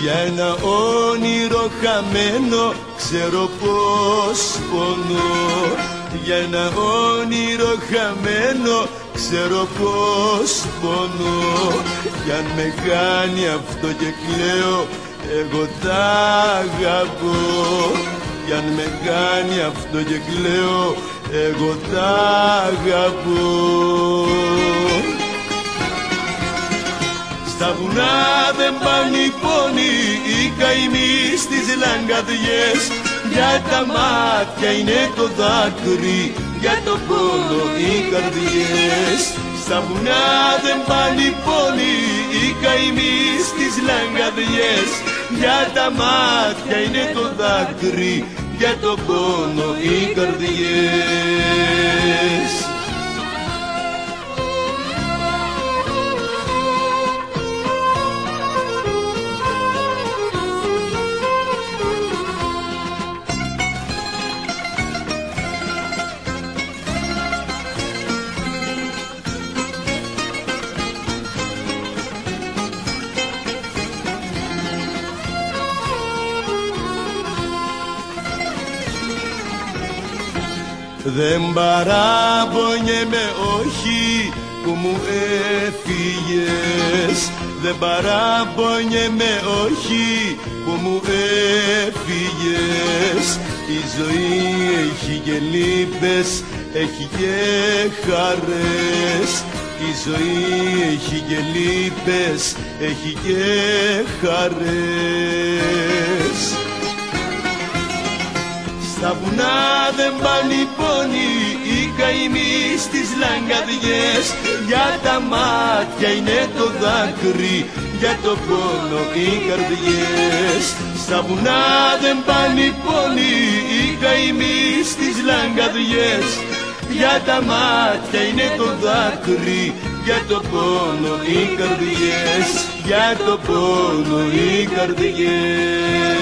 Για ένα όνειρο χαμένο ξέρω πως πονώ. Για ένα όνειρο χαμένο ξέρω πως πονώ. Κι αν με κάνει αυτό και κλαίω εγώ τα αγαπώ. Κι αν με κάνει αυτό και κλαίω εγώ τα αγαπώ. Στα βουνά δεν πάνε οι πόνοι, οι καημοί στις λαγκαδιές. Για τα μάτια είναι το δάκρυ, για το πόνο οι καρδιές. Στα βουνά δεν πάνε οι πόνοι, οι καημοί στις λαγκαδιές. Για τα μάτια είναι το δάκρυ, για το πόνο οι καρδιές. Δεν παράπονιέμαι όχι που μου έφυγες. Δεν παράπονιέμαι όχι που μου έφυγες. Η ζωή έχει και λύπες, έχει και χαρές. Η ζωή έχει και λύπες, έχει και χαρές. Στα βουνά δεν πάνε οι πόνοι, οι καημοί στις λαγκαδιές. Για τα μάτια είναι το δάκρυ, για το πόνο οι καρδιές. Στα βουνά δεν πάνε οι πόνοι, οι καημοί στις λαγκαδιές. Για τα μάτια είναι το δάκρυ, για το πόνο οι καρδιές. Για το πόνο οι καρδιές.